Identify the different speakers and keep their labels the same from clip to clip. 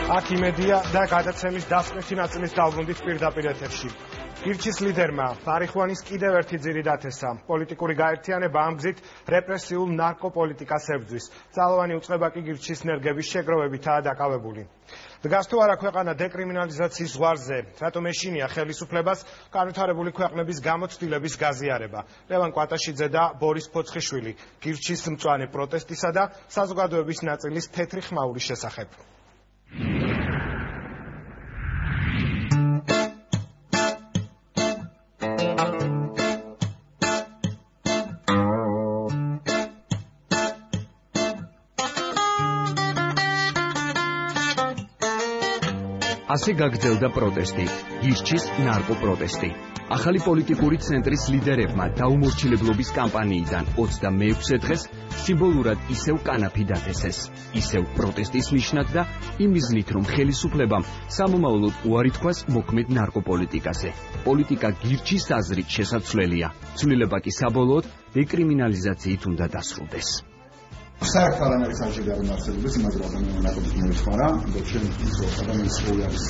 Speaker 1: აქ იმედია და გადაცემის დასკვნითი ნაწილის დაუბრუნდით პირდაპირ ეთერში. გირჩის ლიდერმა მარიხუანის კიდევ ერთი ძირი დათესა. პოლიტიკური გაერთიანება ამ გზით რეპრესიულ ნარკოპოლიტიკას ებრძვის. ძალოვანი უწყება კი გირჩის ნერგების შეგროვებითაა დაკავებული. დგას თუ არა ქვეყანა დეკრიმინალიზაციის ზღვარზე, რატომ ეშინია ხელისუფლებას განვითარებული ქვეყნების გამოცდილების გაზიარება. ლევან კვატაშიძე და ბორის ფოცხიშვილი გირჩის მწვანე პროტესტისა და საზოგადოების ნაწილის თეთრი ხმაურის შესახებ.
Speaker 2: ასე გაგრძელდა პროტესტი, გირჩის ნარკოპროტესტი. ახალი პოლიტიკური ცენტრის ლიდერებმა დაუმორჩილებლობის კამპანიიდან 26 დღეს სიმბოლურად ისევ კანაფი დათესეს, ისევ პროტესტის ნიშნად და იმ მიზნით, რომ ხელისუფლებამ სამომავლოდ უარი თქვას მოქმედ ნარკოპოლიტიკაზე. პოლიტიკა გირჩის აზრით შესაძლებელია, ცვლილება კი საბოლოოდ დეკრიმინალიზაციით უნდა დასრულდეს.
Speaker 3: საერთოდ არ არის საჭირო არსებობის იმაზე რომ ადამიანმა ნაკლებად მოიხმარა, და ჩვენ ისო ადამიანის სული არის.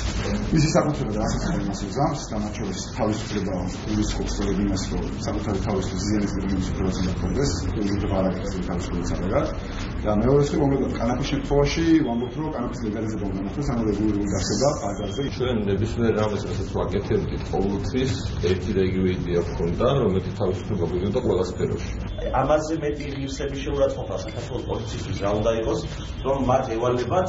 Speaker 3: მისი საკუთრება და ასეთი იმას უზამს, დამაჩოლის თავისუფლება ულისხმობს იმას, რომ საკუთარი თავისუფლების ზიანის გრიმის პროცესს დაწყდეს, ის ვარაგებს თავისუფლებას აღარ. და მეორე ის რომ კანაფის შემთხვევაში ვამბობთ, რომ კანაფის ლეგალიზება უნდა მოხდეს, ანუ რეგულარული დასება პარკაზე.
Speaker 4: ჩვენ ნებისმიერ რამეს რასაც ვაკეთებდით ყოველთვის ერთი და იგივე იდეა ჰქონდა, რომ ერთი თავისუფლება გვინდა ყველა სფეროში.
Speaker 5: ამაზე მეტი ღირსების შეურაცხყოფა საქართველოს პოლიცისთვის რა უნდა იყოს, რომ მათ ევალებათ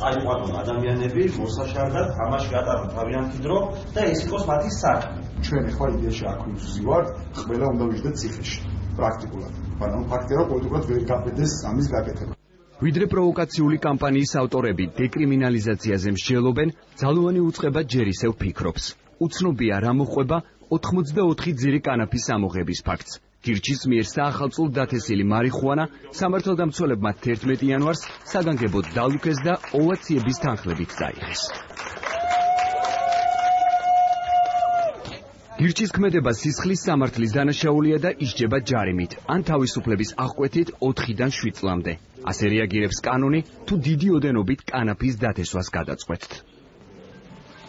Speaker 5: წაიყვანონ ადამიანები მოსაშარდად, თამაში გატარონ თავიანთი დრო და ეს იყოს მათი საქმე.
Speaker 3: ჩვენ ახლა იდეაში აქ ვიზივართ, ყველა უნდა ვიждდეთ ციხეში, პრაქტიკულად. მაგრამ ფაქტია, პოლიტიკურად ვერ გაბედეს ამის გაკეთება.
Speaker 2: ვიდრე პროვოკაციული კამპანიის ავტორები დეკრიმინალიზაციაზე მსჯელობენ, ძალოვანი უწყება ჯერ ისევ ფიქრობს. უცნობია რა მოხდება 84 ძირი კანაფის ამოღების ფაქტს. გირჩის მიერ საახალწლოდ დათესილი მარიხუანა სამართალდამცველებმა 11 იანვარს საგანგებოდ დალუქეს და ოვაციების თანხლებით წაიღეს. გირჩის ქმედება სისხლის სამართლის დანაშაულია და ისჯება ჯარიმით, ან თავისუფლების აღკვეთით 4-დან 7 წლამდე. ასე რეაგირებს კანონი, თუ დიდი ოდენობით კანაფის დათესვას გადაწყვეტთ.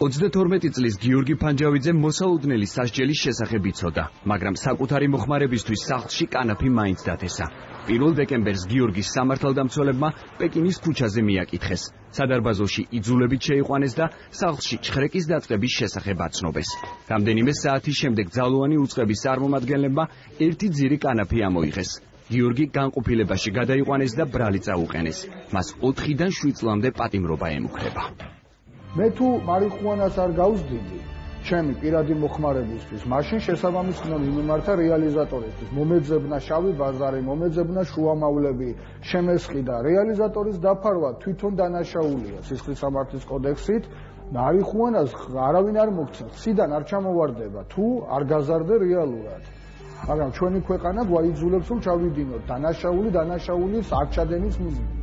Speaker 2: 32 წლის გიორგი ფანჯავიძე მოსალოდნელი სასჯელის შესახებ იცოდა, მაგრამ საკუთარი მოხმარებისთვის სახლში კანაფი მაინც დათესა. 1 დეკემბერს გიორგის სამართალდამცველებმა პეკინის ქუჩაზე მიაკითხეს. სადარბაზოში იძულებით შეიყვანეს და სახლში ჩხრეკის დაწყების შესახებ აცნობეს. რამდენიმე საათის შემდეგ ძალოვანი უწყების წარმომადგენლებმა ერთი ძირი კანაფი ამოიღეს. გიორგი განყოფილებაში გადაიყვანეს და ბრალი წაუყენეს. მას 4-დან 7 წლამდე პატიმრობა ემუქრება.
Speaker 6: მე თუ მარიხუანას არ გავსდიდი, ჩემი პირადი მოხმარებისთვის, მაშინ შესაბამის უნდა მიმართა რეალიზატორისთვის. მომეძებნა შავი ბაზარი, მომეძებნა შუამავლები, შემესყი და რეალიზატორის დაფარვა თვითონ დანაშაულია სისხლის სამართლის კოდექსით. მარიხუანას არავინ არ მოგცემ, ხსიდან არ ჩამოვარდება, თუ არ გაზარდე რეალურად. მაგრამ ჩვენი ქვეყანა გვაიძულებს, რომ ჩავიდინოთ დანაშაულის არჩადენის მიზნით.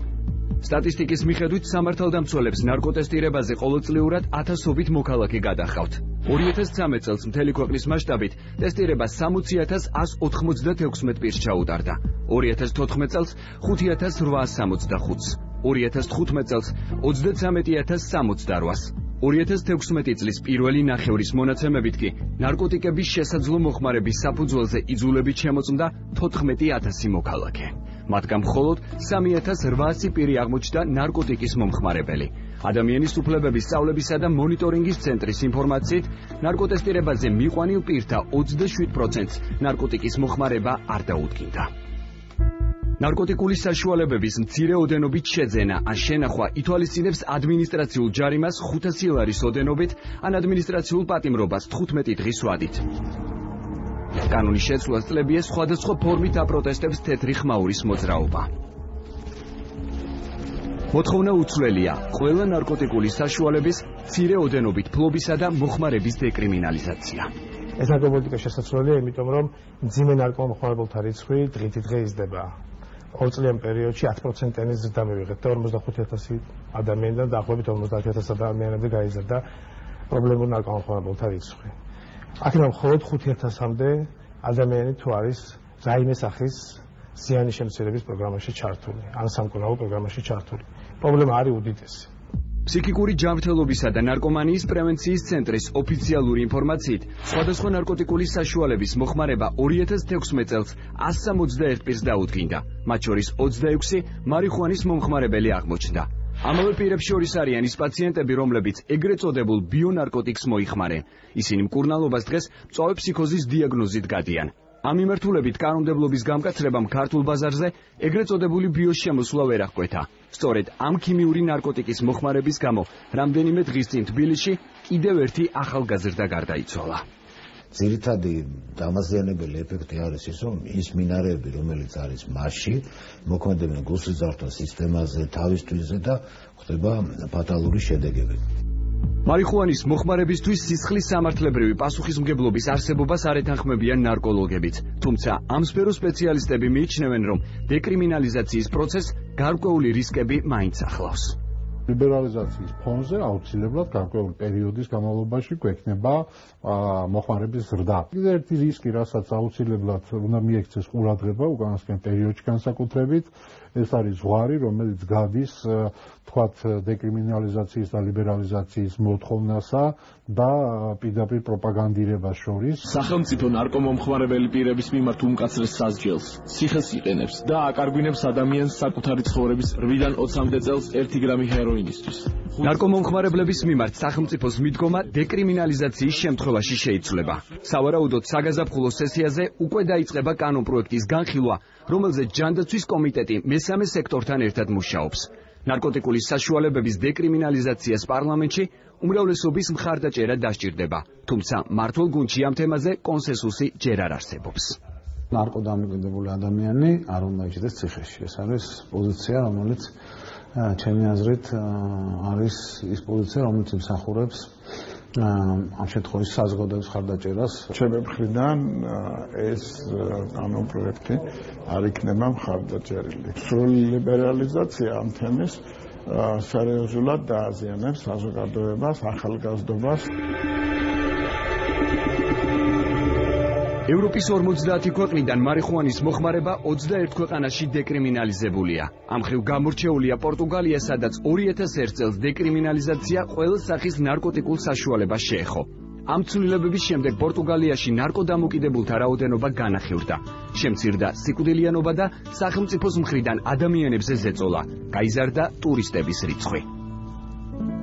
Speaker 2: სტატისტიკის მიხედვით სამართალდამცველებს ნარკოტესტირებაზე ყოველწლიურად 1000-ობით მოქალაქე გადაჰყავთ. 2013 წელს მთელი ქვეყნის მასშტაბით ტესტირება 60,196 პირს ჩაუტარდა. 2014 წელს 5,865-ს, 2015 წელს 33,068-ს. 2016 წლის პირველი ნახევრის მონაცემებით კი ნარკოტიკების შესაძლო მოხმარების საფუძველზე იძულებით შემოწმდა 14,000 მოქალაქე. მათგან მხოლოდ 3,800 პირი აღმოჩნდა ნარკოტიკის მომხმარებელი. ადამიანის უფლებების სწავლებისა და მონიტორინგის ცენტრის ინფორმაციით, ნარკოტესტირებაზე მიყვანილ პირთა 27%-ს ნარკოტიკის მოხმარება არ დაუდგინდა. ნარკოტიკული საშუალებების მცირე ოდენობით შეძენა ან შენახვა ითვალისწინებს ადმინისტრაციულ ჯარიმას 500 ლარის ოდენობით ან ადმინისტრაციულ პატიმრობას 15 დღის ვადით. კანონის შეცვლას წლებია სხვადასხვა ფორმით აპროტესტებს თეთრი ხმაურის მოძრაობა. მოთხოვნა უცვლელია ყველა ნარკოტიკული საშუალების მცირე ოდენობით ფლობისა და მოხმარების დეკრიმინალიზაცია.
Speaker 1: ეს ნარკოტიკა შესაძლებელია, იმიტომ რომ მძიმე ნარკომოხმარებელთა რიცხვი დღითი დღე იზრდება. 2 წლიან პერიოდში 10%-იანი ზრდა მივიღეთ და 45,000 ადამიანიდან დაახლოებით 50,000 ადამიანამდე გაიზარდა პრობლემურ ნარკომოხმარებელთა რიცხვი. აქედან მხოლოდ 5,000-მდე ადამიანი თუ არის რაიმე სახის ზიანის შემცირების პროგრამაში ჩართული, ან სამკურნალო პროგრამაში ჩართული. პრობლემა არის უდიდესი.
Speaker 2: ფსიქიკური ჯანმრთელობისა და ნარკომანიის პრევენციის ცენტრის ოფიციალური ინფორმაციით, სხვადასხვა ნარკოტიკული საშუალების მოხმარება 2016 წელს 161 პირს დაუდგინდა, მათ შორის 26 მარიხუანის მომხმარებელი აღმოჩნდა. ამავე პირებს შორის არიან ის პაციენტები, რომლებიც ეგრეთ წოდებულ ბიონარკოტიკს მოიხმარენ. ისინი მკურნალობას დღეს მწვავე ფსიქოზის დიაგნოზით გადიან. ამ მიმართულებით კანონმდებლობის გამკაცრებამ ქართულ ბაზარზე ეგრეთ წოდებული ბიოს შემოსვლა ვერ აღკვეთა. სწორედ ამ ქიმიური ნარკოტიკის მოხმარების გამო რამდენიმე დღის წინ თბილისში კიდევ ერთი ახალგაზრდა გარდაიცვალა.
Speaker 7: ძირითადი დამაზიანებელი ეფექტი არის ის, რომ ის მინარევები, რომელიც არის მასში, მოქმედებენ გულსიზარდო სისტემაზე, თავის თვისზე და ხდება ფატალური შედეგები.
Speaker 2: მარიხუანის მოხმარებისთვის სისხლის სამართლებრივი პასუხისმგებლობის არსებობას არ ეთანხმებიან ნარკოლოგებიც, თუმცა ამ სფეროს სპეციალისტები მიიჩნევენ, რომ დეკრიმინალიზაციის პროცესს გარკვეული რისკები მაინც ახლავს.
Speaker 6: ლიბერალიზაციის ფონზე აუცილებლად გარკვეული პერიოდის განმავლობაში გვექნება მოხმარების ზრდა. კიდევ ერთი რისკი, რასაც აუცილებლად უნდა მიექცეს ყურადღება უკანასკნელ პერიოდში განსაკუთრებით, ეს არის ზღვარი, რომელიც გადის თქვათ დეკრიმინალიზაციის და ლიბერალიზაციის მოთხოვნასა და პირდაპირ პროპაგანდირებას შორის.
Speaker 8: სახელმწიფო ნარკომომხმარებელი პირების მიმართ უმკაცრეს სასჯელს, ციხეს იყენებს და აკარგვინებს ადამიანს საკუთარი ცხოვრების 8-დან 20-მდე წელს 1 გრამი ჰეროინისთვის.
Speaker 2: ნარკომომხმარებლების მიმართ სახელმწიფოს მიდგომა დეკრიმინალიზაციის შემთხვევაში შეიცვლება. სავარაუდოდ საგაზაფხულო სესიაზე უკვე დაიწყება კანონპროექტის განხილვა, რომელზეც ჯანდაცვის კომიტეტი მესამე სექტორთან ერთად მუშაობს. ნარკოტიკული საშუალებების დეკრიმინალიზაციას პარლამენტში უმრავლესობის მხარდაჭერა დასჭირდება, თუმცა მართულ გუნდში ამ თემაზე კონსენსუსი ჯერ არ არსებობს.
Speaker 9: ნარკოდამოკიდებული ადამიანი არ უნდა იჭდეს ციხეში. ეს არის პოზიცია, რომელიც ჩემი აზრით არის ის პოზიცია, რომელიც იმსახურებს ამ შემთხვევაში საზოგადოების მხარდაჭერას.
Speaker 6: ჩემი მხრიდან ეს კანონპროექტი არ იქნება მხარდაჭერილი. სრული ლიბერალიზაცია ამ თემის სერიოზულად დააზიანებს საზოგადოებას, ახალგაზრდობას.
Speaker 2: ევროპის 50 ქვეყნიდან მარიხუანის მოხმარება 21 ქვეყანაში დეკრიმინალიზებულია. ამ მხრივ გამორჩეულია პორტუგალია, სადაც 2001 წელს დეკრიმინალიზაცია ყველა სახის ნარკოტიკულ საშუალებას შეეხო. ამ ცვლილებების შემდეგ პორტუგალიაში ნარკოდამოკიდებულთა რაოდენობა განახევრდა. შემცირდა სიკვდილიანობა და სახელმწიფოს მხრიდან ადამიანებზე ზეწოლა. გაიზარდა ტურისტების რიცხვი.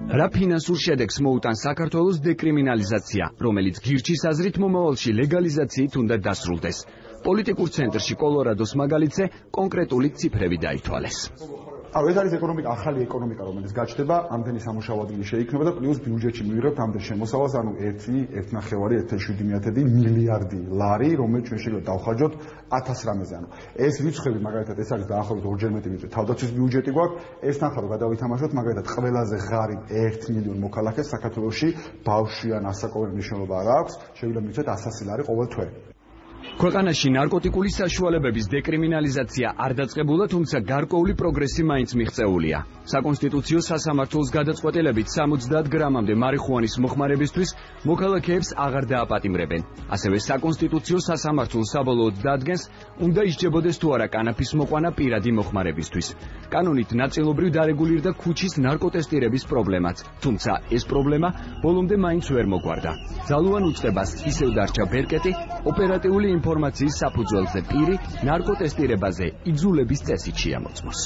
Speaker 2: რა ფინანსურ შედეგს მოუტან საქართველოს დეკრიმინალიზაცია, რომელიც გირჩის აზრით მომავალში ლეგალიზაციით უნდა დასრულდეს. პოლიტიკურ ცენტრში კოლორადოს მაგალითზე კონკრეტული ციფრები დაითვალეს.
Speaker 3: ეს არის ახალი ეკონომიკა, რომელიც გაჩნდება, ამდენი სამუშაო ადგილი შეიქმნება და პლუს ბიუჯეტში მივიღებთ ამდენ შემოსავალს, ანუ 1.9-1.7 მილიარდი ლარი, რომელიც ჩვენ შეიძლება დავხარჯოთ 1000 რამეზე. ანუ ეს რიცხვები მაგალითად ეს არის დაახლოებით 2-ჯერ მეტი ვიდრე თავდაცვის ბიუჯეტი გვაქვს. ეს თანხა გადავითამაშოთ, მაგალითად ყველაზე ღარიბ 1 მილიონ მოქალაქეს საქართველოში ბავშვი ან ასაკოვანი მნიშვნელობა არ აქვს, შეიძლება მივცეთ 100 ლარი ყოველ თვე.
Speaker 2: ქვეყანაში ნარკოტიკული საშუალებების დეკრიმინალიზაცია არ დაწყებულა, თუმცა გარკვეული პროგრესი მაინც მიღწეულია. საკონსტიტუციო სასამართლოს გადაწყვეტილებით 70 გრამამდე მარიხუანის მოხმარებისთვის მოქალაქეებს აღარ დააპატიმრებენ. ასევე საკონსტიტუციო სასამართლო საბოლოოდ დადგენს, უნდა ისჯებოდეს თუ არა კანაფის მოყვანა პირადი მოხმარებისთვის. კანონით ნაწილობრივ დარეგულირდა ქუჩის ნარკოტესტირების პრობლემაც, თუმცა ეს პრობლემა ბოლომდე მაინც ვერ მოგვარდა. ძალუან უწყებას ისევ დარჩა ბერკეტი, ოპერატიული ინფორმაციის საფუძველზე პირი ნარკოტესტირებაზე იძულების წესით შეამოწმოს.